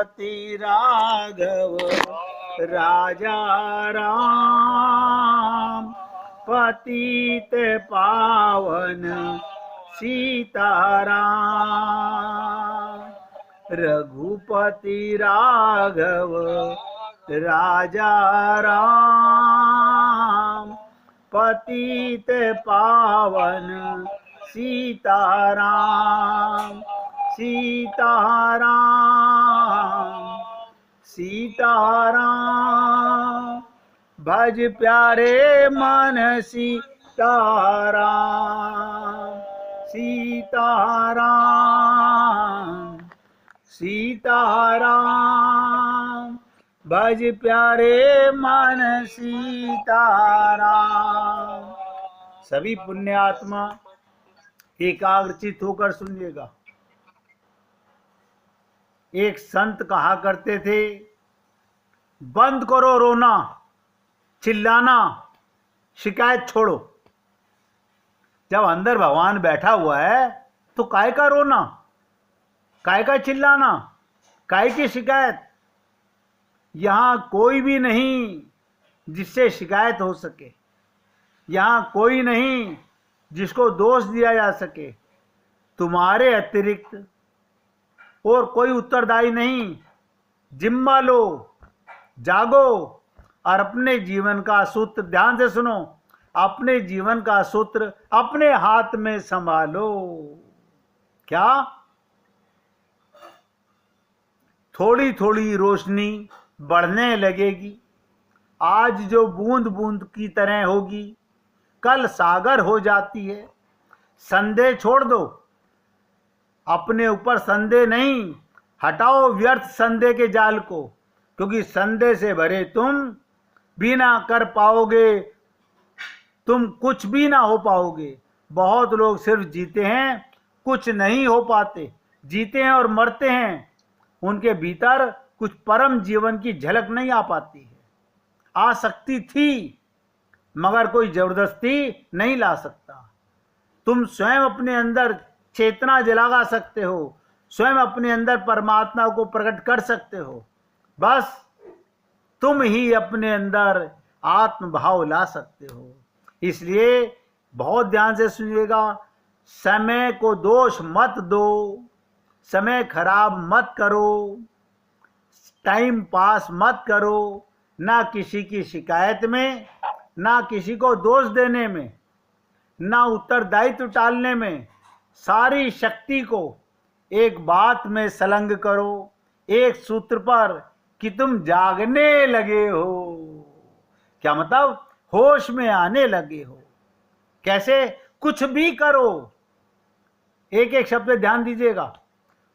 पति राघव राजा राम, पतित पावन सीताराम। रघुपति राघव राजा राम, पतित पावन सीताराम। सीताराम सीताराम, भज प्यारे मन सीताराम। सीताराम सीताराम, भज प्यारे मन सीताराम। सभी पुण्यात्मा एकाग्रचित होकर सुनिएगा। एक संत कहा करते थे, बंद करो रोना, चिल्लाना, शिकायत छोड़ो। जब अंदर भगवान बैठा हुआ है तो काय का रोना, काय का चिल्लाना, काय की शिकायत। यहां कोई भी नहीं जिससे शिकायत हो सके, यहां कोई नहीं जिसको दोष दिया जा सके। तुम्हारे अतिरिक्त और कोई उत्तरदायी नहीं। जिम्मा लो, जागो और अपने जीवन का सूत्र, ध्यान से सुनो, अपने जीवन का सूत्र अपने हाथ में संभालो। क्या? थोड़ी थोड़ी रोशनी बढ़ने लगेगी। आज जो बूंद बूंद की तरह होगी, कल सागर हो जाती है। संदेह छोड़ दो, अपने ऊपर संदेह नहीं, हटाओ व्यर्थ संदेह के जाल को, क्योंकि संदेह से भरे तुम भी ना कर पाओगे, तुम कुछ भी ना हो पाओगे। बहुत लोग सिर्फ जीते हैं, कुछ नहीं हो पाते। जीते हैं और मरते हैं, उनके भीतर कुछ परम जीवन की झलक नहीं आ पाती है। आ सकती थी मगर कोई जबरदस्ती नहीं ला सकता। तुम स्वयं अपने अंदर चेतना जगा सकते हो, स्वयं अपने अंदर परमात्मा को प्रकट कर सकते हो। बस तुम ही अपने अंदर आत्म भाव ला सकते हो। इसलिए बहुत ध्यान से सुनिएगा। समय को दोष मत दो, समय खराब मत करो, टाइम पास मत करो, ना किसी की शिकायत में, ना किसी को दोष देने में, ना उत्तरदायित्व टालने में। सारी शक्ति को एक बात में संलग्न करो, एक सूत्र पर, कि तुम जागने लगे हो। क्या मतलब? होश में आने लगे हो। कैसे? कुछ भी करो। एक एक शब्द पे ध्यान दीजिएगा।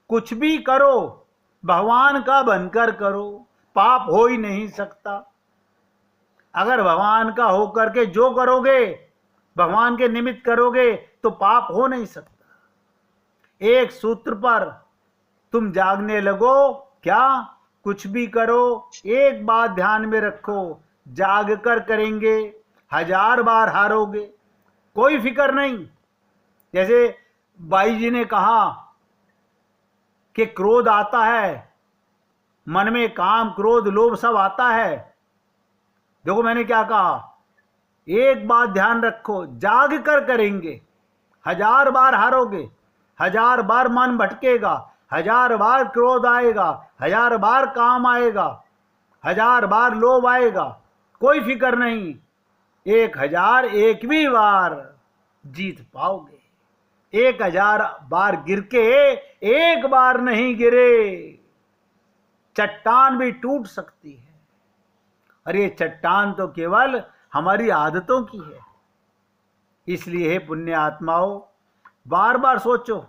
कुछ भी करो, भगवान का बनकर करो, पाप हो ही नहीं सकता। अगर भगवान का होकर के जो करोगे, भगवान के निमित्त करोगे, तो पाप हो नहीं सकता। एक सूत्र पर तुम जागने लगो। क्या? कुछ भी करो। एक बात ध्यान में रखो, जाग कर करेंगे, 1000 बार हारोगे, कोई फिक्र नहीं। जैसे बाई जी ने कहा कि क्रोध आता है, मन में काम क्रोध लोभ सब आता है। देखो मैंने क्या कहा, एक बात ध्यान रखो, जाग कर करेंगे, 1000 बार हारोगे, 1000 बार मन भटकेगा, 1000 बार क्रोध आएगा, 1000 बार काम आएगा, 1000 बार लोभ आएगा, कोई फिक्र नहीं। 1001वीं बार जीत पाओगे। 1000 बार गिर के एक बार नहीं गिरे, चट्टान भी टूट सकती है। और ये चट्टान तो केवल हमारी आदतों की है। इसलिए हे पुण्य आत्माओं, बार बार सोचो,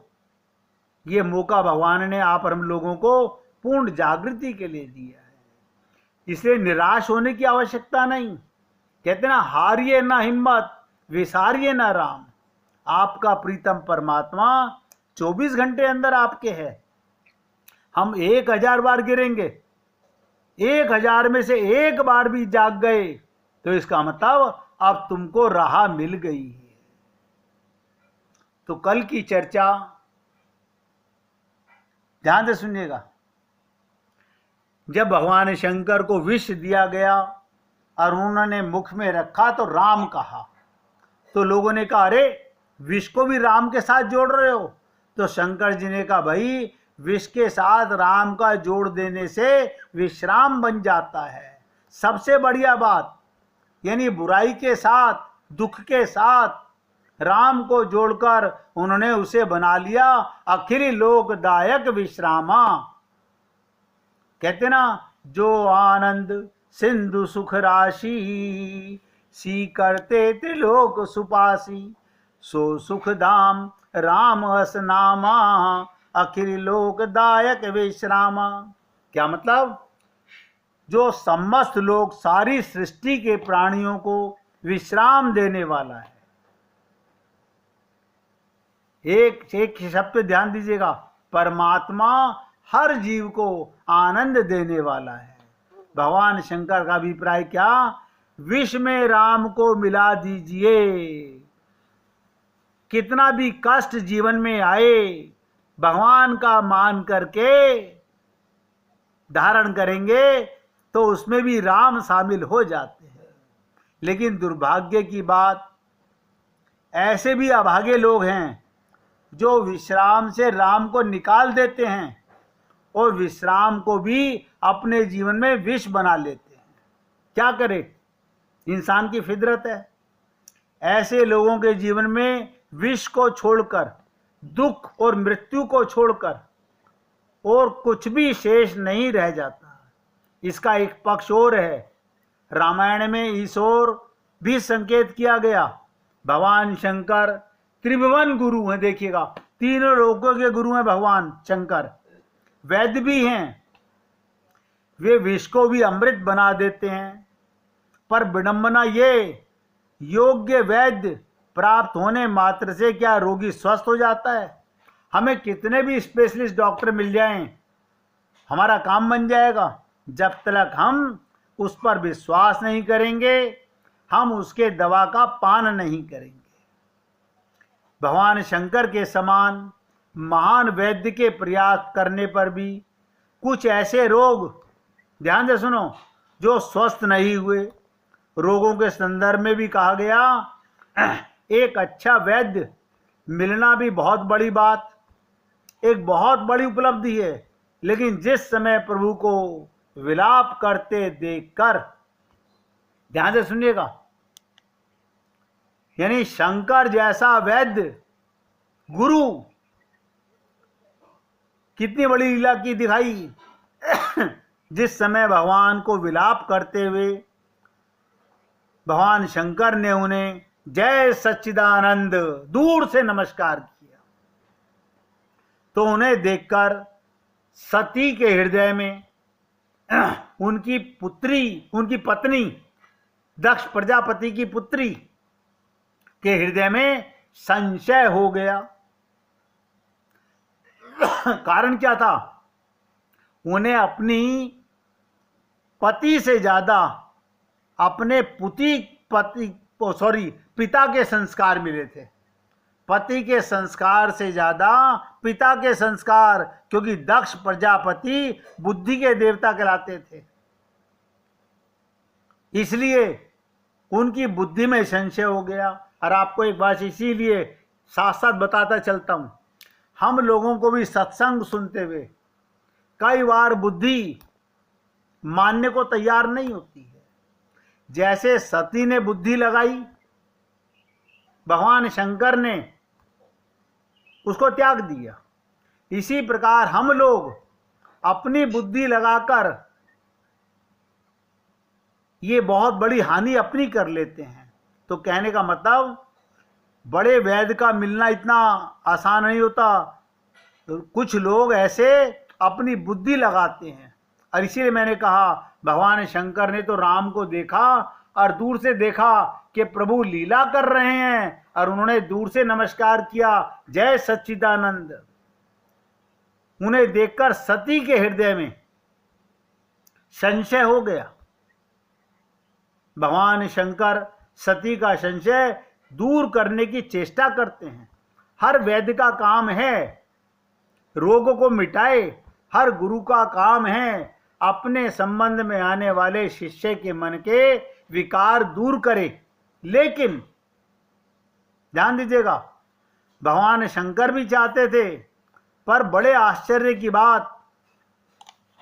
ये मौका भगवान ने आप हम लोगों को पूर्ण जागृति के लिए दिया है। इसलिए निराश होने की आवश्यकता नहीं। कहते ना, हारिए ना हिम्मत, विसारिए ना राम। आपका प्रीतम परमात्मा 24 घंटे अंदर आपके है। हम 1000 बार गिरेंगे, 1000 में से एक बार भी जाग गए तो इसका मतलब अब तुमको राह मिल गई है। तो कल की चर्चा ध्यान से सुनिएगा। जब भगवान शंकर को विष दिया गया और उन्होंने मुख में रखा तो राम कहा, तो लोगों ने कहा अरे विष को भी राम के साथ जोड़ रहे हो। तो शंकर जी ने कहा भाई विष के साथ राम का जोड़ देने से विश्राम बन जाता है। सबसे बढ़िया बात, यानी बुराई के साथ दुख के साथ राम को जोड़कर उन्होंने उसे बना लिया अखिल लोकदायक विश्रामा। कहते ना, जो आनंद सिंधु सुख राशि सी करते त्रिलोक सुपासी, सो सुख धाम राम हस नामा अखिल लोकदायक विश्रामा। क्या मतलब? जो समस्त लोग सारी सृष्टि के प्राणियों को विश्राम देने वाला है। एक शब्द ध्यान दीजिएगा, परमात्मा हर जीव को आनंद देने वाला है। भगवान शंकर का अभिप्राय क्या? विष में राम को मिला दीजिए। कितना भी कष्ट जीवन में आए, भगवान का मान करके धारण करेंगे तो उसमें भी राम शामिल हो जाते हैं। लेकिन दुर्भाग्य की बात, ऐसे भी अभागे लोग हैं जो विश्राम से राम को निकाल देते हैं और विश्राम को भी अपने जीवन में विष बना लेते हैं। क्या करे, इंसान की फितरत है। ऐसे लोगों के जीवन में विष को छोड़कर, दुख और मृत्यु को छोड़कर और कुछ भी शेष नहीं रह जाता। इसका एक पक्ष और है, रामायण में इस ओर भी संकेत किया गया। भगवान शंकर त्रिभुवन गुरु हैं। देखिएगा, तीनों लोकों के गुरु हैं भगवान शंकर। वैद्य भी हैं, वे विष को भी अमृत बना देते हैं। पर विडंबना ये, योग्य वैद्य प्राप्त होने मात्र से क्या रोगी स्वस्थ हो जाता है? हमें कितने भी स्पेशलिस्ट डॉक्टर मिल जाएं, हमारा काम बन जाएगा? जब तक हम उस पर विश्वास नहीं करेंगे, हम उसके दवा का पान नहीं करेंगे। भगवान शंकर के समान महान वैद्य के प्रयास करने पर भी कुछ ऐसे रोग, ध्यान से सुनो, जो स्वस्थ नहीं हुए। रोगों के संदर्भ में भी कहा गया, एक अच्छा वैद्य मिलना भी बहुत बड़ी बात, एक बहुत बड़ी उपलब्धि है। लेकिन जिस समय प्रभु को विलाप करते देखकर, ध्यान से सुनिएगा, यानी शंकर जैसा वैद्य गुरु कितनी बड़ी लीला की दिखाई। जिस समय भगवान को विलाप करते हुए भगवान शंकर ने उन्हें जय सच्चिदानंद दूर से नमस्कार किया, तो उन्हें देखकर सती के हृदय में उनकी पुत्री, उनकी पत्नी दक्ष प्रजापति की पुत्री के हृदय में संशय हो गया। कारण क्या था? उन्हें अपनी पति से ज्यादा अपने पिता के संस्कार मिले थे। पति के संस्कार से ज्यादा पिता के संस्कार, क्योंकि दक्ष प्रजापति बुद्धि के देवता कहलाते थे। इसलिए उनकी बुद्धि में संशय हो गया। और आपको एक बात इसीलिए साथ साथ बताता चलता हूं, हम लोगों को भी सत्संग सुनते हुए कई बार बुद्धि मानने को तैयार नहीं होती है। जैसे सती ने बुद्धि लगाई, भगवान शंकर ने उसको त्याग दिया, इसी प्रकार हम लोग अपनी बुद्धि लगाकर ये बहुत बड़ी हानि अपनी कर लेते हैं। तो कहने का मतलब, बड़े वैद्य का मिलना इतना आसान नहीं होता। तो कुछ लोग ऐसे अपनी बुद्धि लगाते हैं। और इसीलिए मैंने कहा, भगवान शंकर ने तो राम को देखा और दूर से देखा कि प्रभु लीला कर रहे हैं, और उन्होंने दूर से नमस्कार किया, जय सच्चिदानंद। उन्हें देखकर सती के हृदय में संशय हो गया। भगवान शंकर सती का संशय दूर करने की चेष्टा करते हैं। हर वैद्य का काम है रोगों को मिटाए, हर गुरु का काम है अपने संबंध में आने वाले शिष्य के मन के विकार दूर करे। लेकिन ध्यान दीजिएगा, भगवान शंकर भी चाहते थे, पर बड़े आश्चर्य की बात,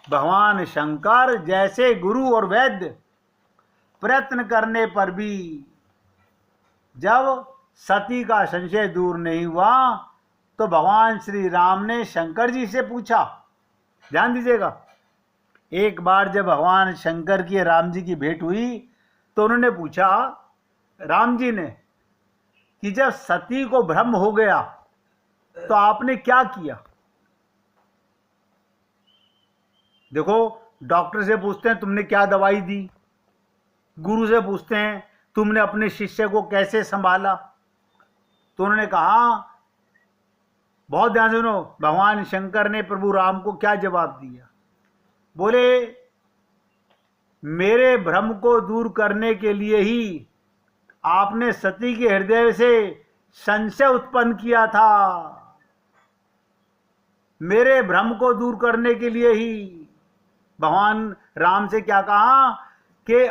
भगवान शंकर जैसे गुरु और वैद्य प्रयत्न करने पर भी जब सती का संशय दूर नहीं हुआ तो भगवान श्री राम ने शंकर जी से पूछा। ध्यान दीजिएगा, एक बार जब भगवान शंकर की राम जी की भेंट हुई तो उन्होंने पूछा राम जी ने कि जब सती को भ्रम हो गया तो आपने क्या किया। देखो, डॉक्टर से पूछते हैं तुमने क्या दवाई दी, गुरु से पूछते हैं तुमने अपने शिष्य को कैसे संभाला। तो उन्होंने कहा, बहुत ध्यान से सुनो, भगवान शंकर ने प्रभु राम को क्या जवाब दिया। बोले, मेरे भ्रम को दूर करने के लिए ही आपने सती के हृदय से संशय उत्पन्न किया था। मेरे भ्रम को दूर करने के लिए ही भगवान राम से क्या कहा कि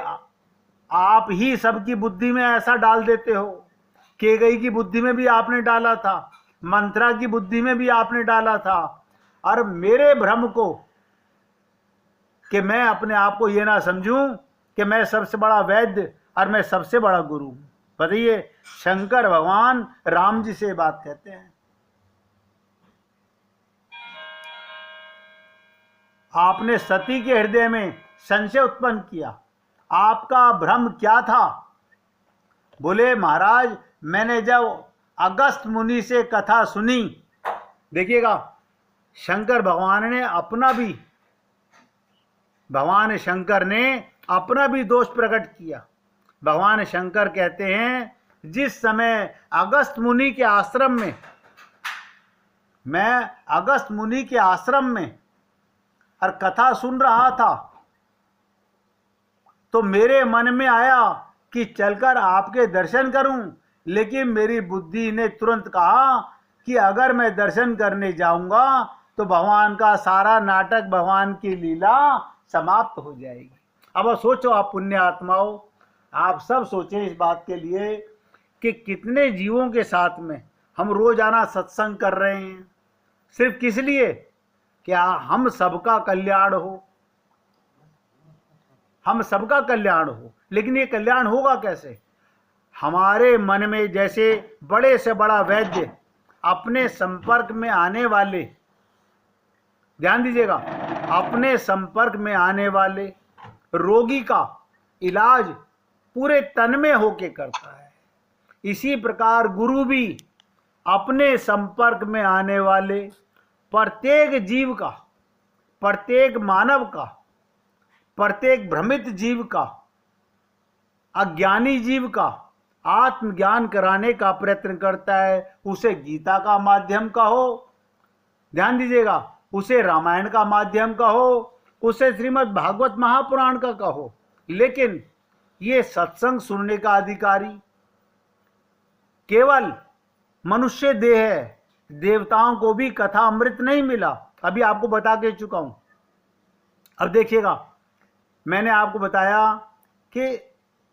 आप ही सबकी बुद्धि में ऐसा डाल देते हो। केकई की बुद्धि में भी आपने डाला था, मंत्रा की बुद्धि में भी आपने डाला था, और मेरे भ्रम को कि मैं अपने आप को ये ना समझूं कि मैं सबसे बड़ा वैद्य और मैं सबसे बड़ा गुरु हूं। बताइए, शंकर भगवान राम जी से बात कहते हैं। आपने सती के हृदय में संशय उत्पन्न किया, आपका भ्रम क्या था। बोले, महाराज मैंने जब अगस्त मुनि से कथा सुनी, देखिएगा शंकर भगवान ने अपना भी दोष प्रकट किया। भगवान शंकर कहते हैं, जिस समय अगस्त मुनि के आश्रम में, मैं अगस्त मुनि के आश्रम में और कथा सुन रहा था तो मेरे मन में आया कि चलकर आपके दर्शन करूं, लेकिन मेरी बुद्धि ने तुरंत कहा कि अगर मैं दर्शन करने जाऊंगा तो भगवान का सारा नाटक, भगवान की लीला समाप्त हो जाएगी। अब सोचो, आप पुण्य आत्माओं, आप सब सोचें इस बात के लिए कि कितने जीवों के साथ में हम रोजाना सत्संग कर रहे हैं, सिर्फ किस लिए, क्या हम सबका कल्याण हो, हम सबका कल्याण हो। लेकिन ये कल्याण होगा कैसे। हमारे मन में जैसे बड़े से बड़ा वैद्य अपने संपर्क में आने वाले, ध्यान दीजिएगा, अपने संपर्क में आने वाले रोगी का इलाज पूरे तन में होके करता है, इसी प्रकार गुरु भी अपने संपर्क में आने वाले प्रत्येक जीव का, प्रत्येक मानव का, प्रत्येक भ्रमित जीव का, अज्ञानी जीव का आत्मज्ञान कराने का प्रयत्न करता है। उसे गीता का माध्यम कहो, ध्यान दीजिएगा, उसे रामायण का माध्यम कहो, उसे श्रीमद् भागवत महापुराण का कहो, लेकिन ये सत्संग सुनने का अधिकारी केवल मनुष्य देह है। देवताओं को भी कथा अमृत नहीं मिला, अभी आपको बता के चुका हूं। अब देखिएगा, मैंने आपको बताया कि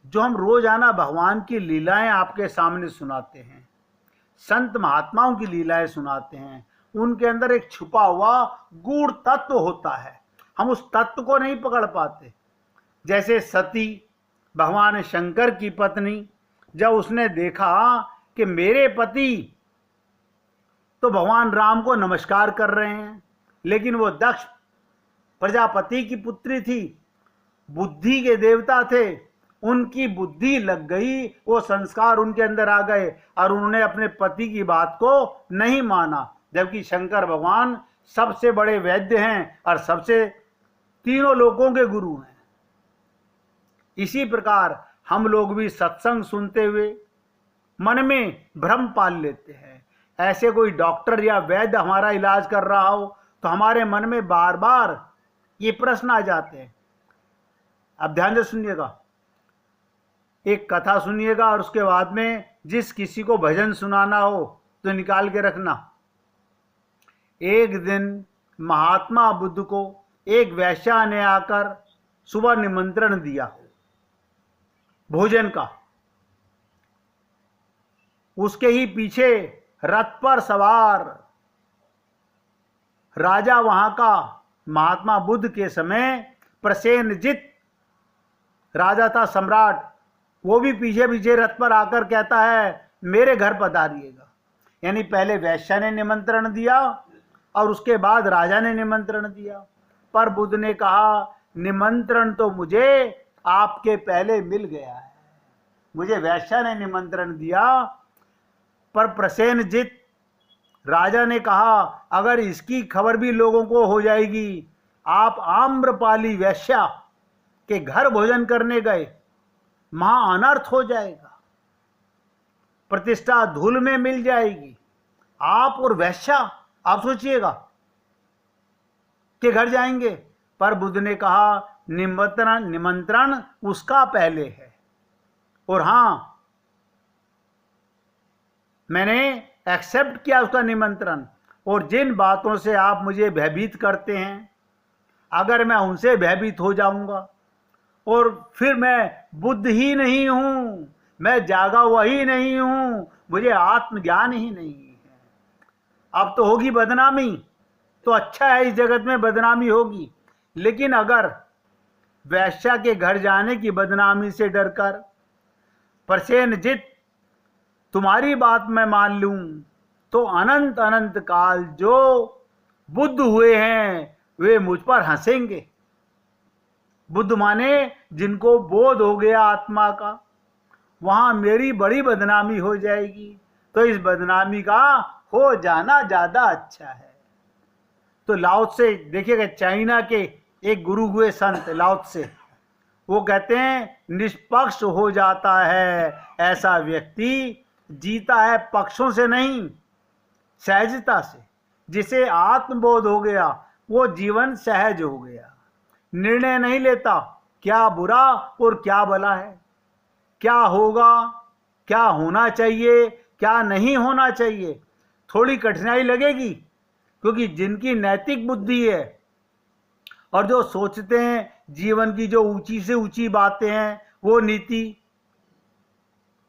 जो हम रोजाना भगवान की लीलाएं आपके सामने सुनाते हैं, संत महात्माओं की लीलाएं सुनाते हैं, उनके अंदर एक छुपा हुआ गूढ़ तत्व होता है, हम उस तत्व को नहीं पकड़ पाते। जैसे सती, भगवान शंकर की पत्नी, जब उसने देखा कि मेरे पति तो भगवान राम को नमस्कार कर रहे हैं, लेकिन वो दक्ष प्रजापति की पुत्री थी, बुद्धि के देवता थे, उनकी बुद्धि लग गई, वो संस्कार उनके अंदर आ गए और उन्होंने अपने पति की बात को नहीं माना। जबकि शंकर भगवान सबसे बड़े वैद्य हैं और सबसे तीनों लोकों के गुरु हैं। इसी प्रकार हम लोग भी सत्संग सुनते हुए मन में भ्रम पाल लेते हैं। ऐसे कोई डॉक्टर या वैद्य हमारा इलाज कर रहा हो तो हमारे मन में बार बार ये प्रश्न आ जाते हैं। अब ध्यान से सुनिएगा, एक कथा सुनिएगा और उसके बाद में जिस किसी को भजन सुनाना हो तो निकाल के रखना। एक दिन महात्मा बुद्ध को एक वैश्या ने आकर सुबह निमंत्रण दिया भोजन का। उसके ही पीछे रथ पर सवार राजा वहां का महात्मा बुद्ध के समय प्रसेनजित राजा था, सम्राट। वो भी पीछे पीछे रथ पर आकर कहता है मेरे घर पधारिएगा। यानी पहले वैश्या ने निमंत्रण दिया और उसके बाद राजा ने निमंत्रण दिया। पर बुद्ध ने कहा निमंत्रण तो मुझे आपके पहले मिल गया है। मुझे वैश्या ने निमंत्रण दिया, पर प्रसेनजित राजा ने कहा अगर इसकी खबर भी लोगों को हो जाएगी, आप आम्रपाली वैश्या के घर भोजन करने गए, महा अनर्थ हो जाएगा, प्रतिष्ठा धूल में मिल जाएगी। आप और वैश्या, आप सोचिएगा, के घर जाएंगे। पर बुद्ध ने कहा निमंत्रण उसका पहले है, और हां मैंने एक्सेप्ट किया उसका निमंत्रण। और जिन बातों से आप मुझे भयभीत करते हैं, अगर मैं उनसे भयभीत हो जाऊंगा और फिर मैं बुद्ध ही नहीं हूं, मैं जागा हुआ ही नहीं हूं, मुझे आत्मज्ञान ही नहीं है, अब तो होगी बदनामी। तो अच्छा है, इस जगत में बदनामी होगी। लेकिन अगर वैश्या के घर जाने की बदनामी से डरकर प्रसेनजित तुम्हारी बात मैं मान लूं, तो अनंत अनंत काल जो बुद्ध हुए हैं वे मुझ पर हंसेंगे। बुद्ध माने जिनको बोध हो गया आत्मा का, वहां मेरी बड़ी बदनामी हो जाएगी। तो इस बदनामी का हो जाना ज्यादा अच्छा है। तो लाओ त्से देखिएगा, चाइना के एक गुरु हुए संत लाओ त्से, वो कहते हैं निष्पक्ष हो जाता है ऐसा व्यक्ति जीता है पक्षों से नहीं, सहजता से। जिसे आत्मबोध हो गया वो जीवन सहज हो गया, निर्णय नहीं लेता क्या बुरा और क्या भला है, क्या होगा, क्या होना चाहिए, क्या नहीं होना चाहिए। थोड़ी कठिनाई लगेगी, क्योंकि जिनकी नैतिक बुद्धि है और जो सोचते हैं जीवन की जो ऊंची से ऊंची बातें हैं, वो नीति,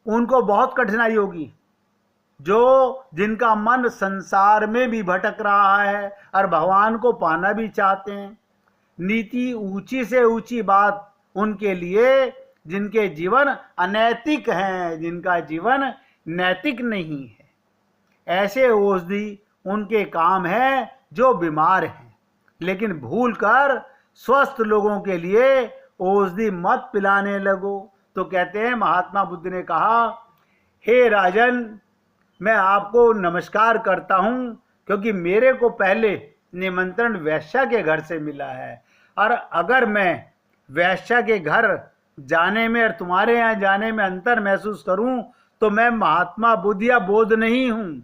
उनको बहुत कठिनाई होगी। जो जिनका मन संसार में भी भटक रहा है और भगवान को पाना भी चाहते हैं, नीति ऊंची से ऊंची बात उनके लिए, जिनके जीवन अनैतिक हैं, जिनका जीवन नैतिक नहीं है, ऐसे औषधि उनके काम है जो बीमार हैं। लेकिन भूलकर स्वस्थ लोगों के लिए औषधि मत पिलाने लगो। तो कहते हैं महात्मा बुद्ध ने कहा हे राजन, मैं आपको नमस्कार करता हूं, क्योंकि मेरे को पहले निमंत्रण वैश्या के घर से मिला है, और अगर मैं वैश्या के घर जाने में और तुम्हारे यहाँ जाने में अंतर महसूस करूं, तो मैं महात्मा बुद्ध या बोध नहीं हूं।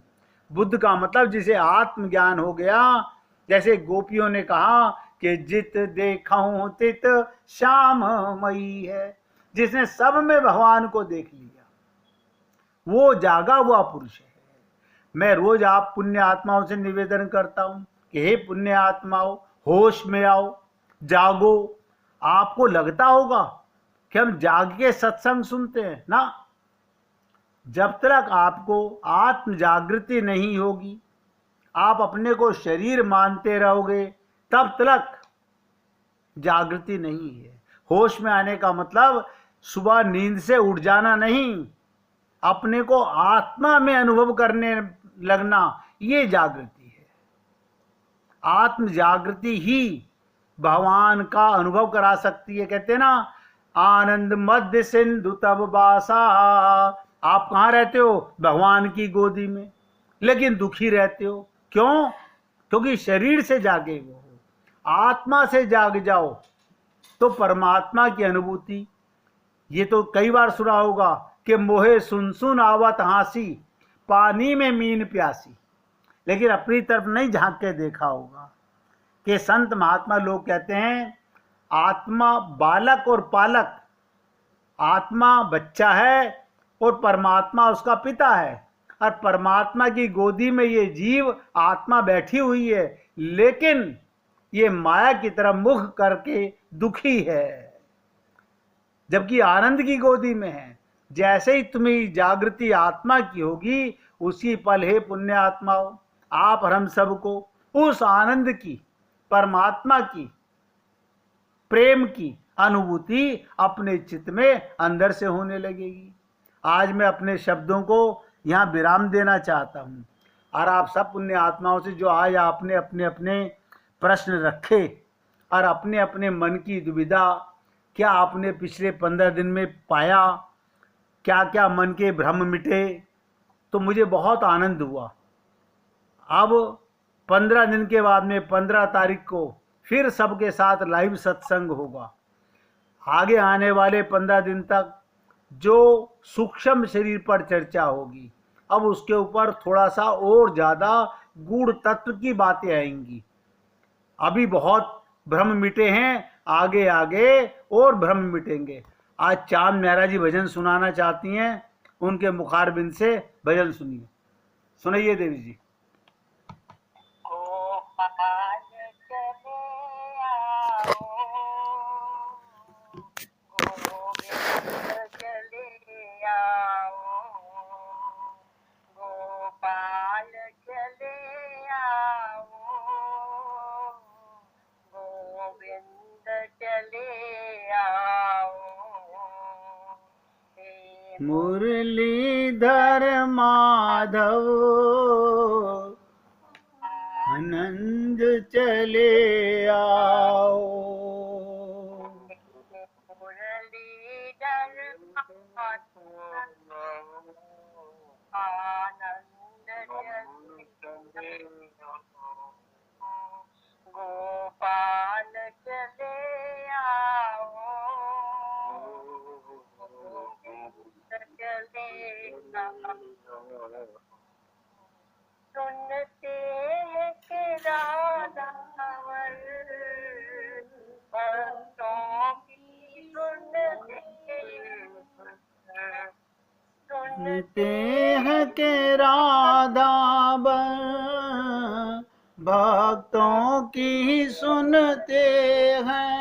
बुद्ध का मतलब जिसे आत्मज्ञान हो गया, जैसे गोपियों ने कहा कि जित देखऊं तित श्याम मई है, जिसने सब में भगवान को देख लिया, वो जागा हुआ पुरुष है। मैं रोज आप पुण्य आत्माओं से निवेदन करता हूं कि हे पुण्य आत्माओं, होश में आओ, जागो। आपको लगता होगा कि हम जाग के सत्संग सुनते हैं ना। जब तक आपको आत्म जागृति नहीं होगी, आप अपने को शरीर मानते रहोगे, तब तक जागृति नहीं है। होश में आने का मतलब सुबह नींद से उठ जाना नहीं, अपने को आत्मा में अनुभव करने लगना, ये जागृति है। आत्म जागृति ही भगवान का अनुभव करा सकती है। कहते हैं ना, आनंद मध्य सिंधु तब बासा। आप कहाँ रहते हो? भगवान की गोदी में, लेकिन दुखी रहते हो। क्यों? क्योंकि शरीर से जागे हो। आत्मा से जाग जाओ तो परमात्मा की अनुभूति। ये तो कई बार सुना होगा कि मोहे सुन सुन आवत हांसी, पानी में मीन प्यासी। लेकिन अपनी तरफ नहीं झांक के देखा होगा कि संत महात्मा लोग कहते हैं आत्मा बालक और पालक, आत्मा बच्चा है और परमात्मा उसका पिता है, और परमात्मा की गोदी में ये जीव आत्मा बैठी हुई है। लेकिन ये माया की तरफ मुख करके दुखी है, जबकि आनंद की गोदी में है। जैसे ही तुम्हें जागृति आत्मा की होगी, उसी पल हे पुण्य आत्माओं, आप और हम सबको उस आनंद की, परमात्मा की, प्रेम की अनुभूति अपने चित्त में अंदर से होने लगेगी। आज मैं अपने शब्दों को यहाँ विराम देना चाहता हूँ, और आप सब पुण्य आत्माओं से जो आज आपने अपने अपने प्रश्न रखे और अपने अपने मन की दुविधा, क्या आपने पिछले 15 दिन में पाया, क्या क्या मन के भ्रम मिटे, तो मुझे बहुत आनंद हुआ। अब 15 दिन के बाद में 15 तारीख को फिर सबके साथ लाइव सत्संग होगा। आगे आने वाले 15 दिन तक जो सूक्ष्म शरीर पर चर्चा होगी, अब उसके ऊपर थोड़ा सा और ज़्यादा गूढ़ तत्व की बातें आएंगी। अभी बहुत भ्रम मिटे हैं, आगे आगे और भ्रम मिटेंगे। आज चांद मेहरा जी भजन सुनाना चाहती हैं, उनके मुखारबिंद से भजन सुनिए। सुनाइए देवी जी। मुरलीधर माधव आनंद चले आओ, मुरलीधर आनंद चले गोपाल चले आओ, सुनते हैं कि राधावर भक्तों की सुनते हैं कि राधावर भक्तों की सुनते हैं।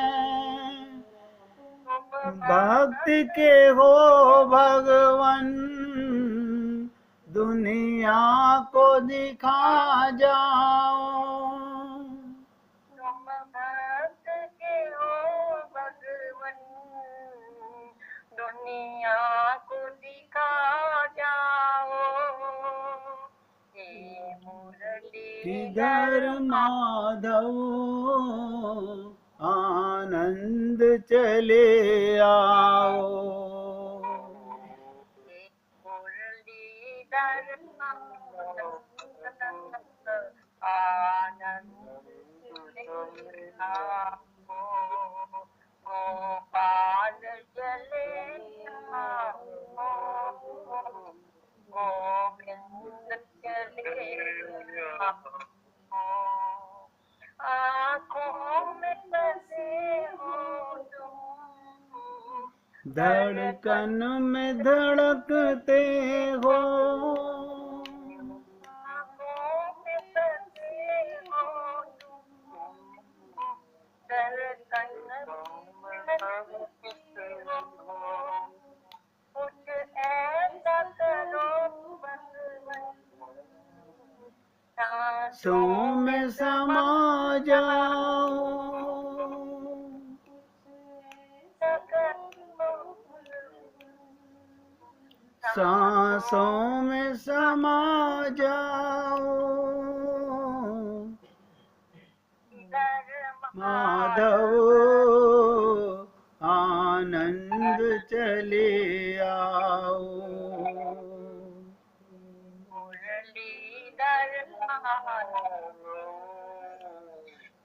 भक्त के हो भगवन दुनिया को दिखा जाओ, तुम भक्त के हो भगवन दुनिया को दिखा जाओ। हे मुरलीधर माधव आनंद चले आओ, मुरलीधर आनंद चले आओ, गोपाल चले आओ, गोविंद चले आओ। आँखों में बसे हो तुम, धड़कन में धड़कते हो, आँखों में बसे हो तुम, धड़कन में धड़कते हो। कुछ ऐसा करो सांसों में समा जाओ, सांसों में समा जाओ, माधव आनंद चले आओ, मुरलीधर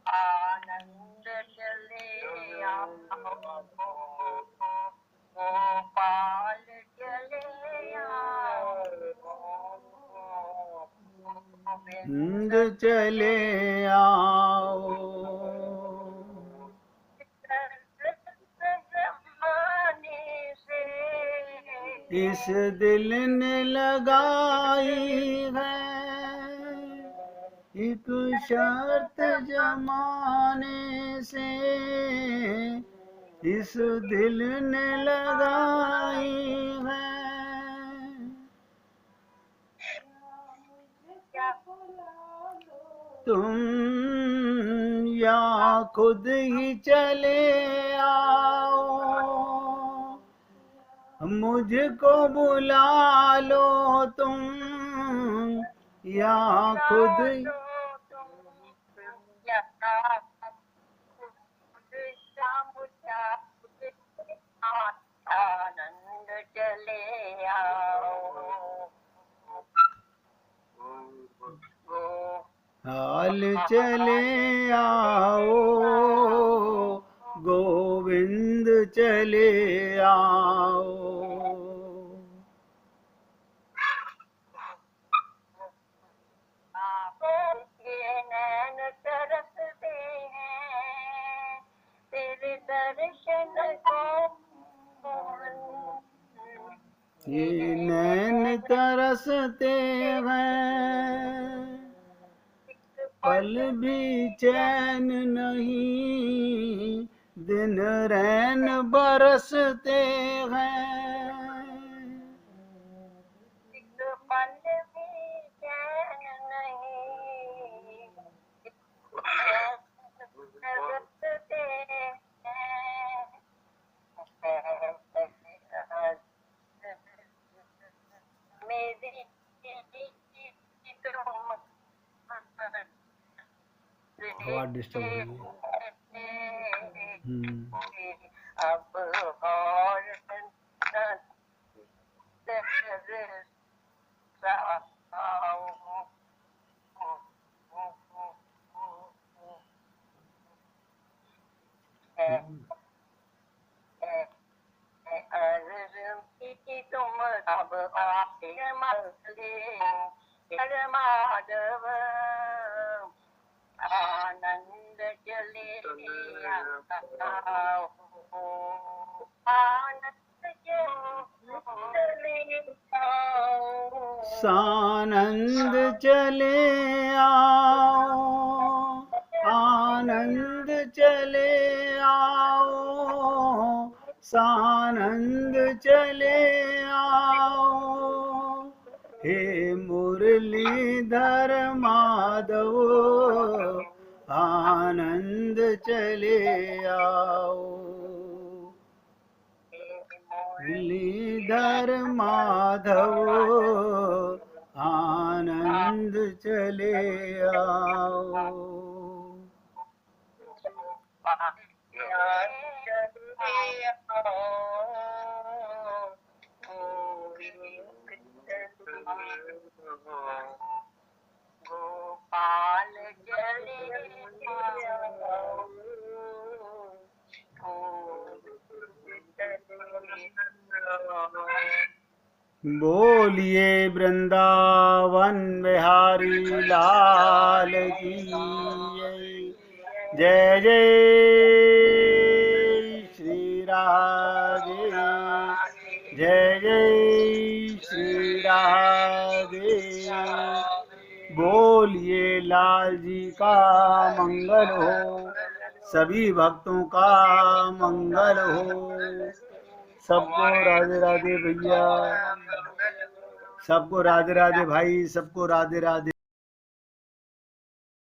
आनंद चले आओ, गोपाल चले आओ, गोविंद चले आओ। इस दिल ने लगाई है, एक शर्त जमाने से इस दिल ने लगाई है, तुम या खुद ही चले आओ, मुझको बुला लो तुम, या खुद आनंद चले आओ, हाल चले आओ, गोविंद चले आओ। ये नैन तरसते हैं तेरे दर्शन को, ये नैन तरसते हैं, पल भी चैन नहीं, दिन रैन बरसते हैं, पल भी चैन नहीं, बरसते हैं, मेरी हवा डिस्टर्ब हो रही है। अब और तुम अब माधव आनंद चले आओ, आनंद चले आओ, सानंद चले आओ, आनंद चले आओ, सानंद चले आओ, हे मुरलीधर माधव आनंद चले आओ, मुरलीधर माधव आनंद चले आओ। गोपाल चले बोलिए वृंदावन बिहारी लाल की जय जय श्री राधे, जय जय श्री राधे। बोलिए लाल जी का मंगल हो, सभी भक्तों का मंगल हो। सबको राधे राधे भैया, सबको राधे राधे भाई, सबको राधे राधे।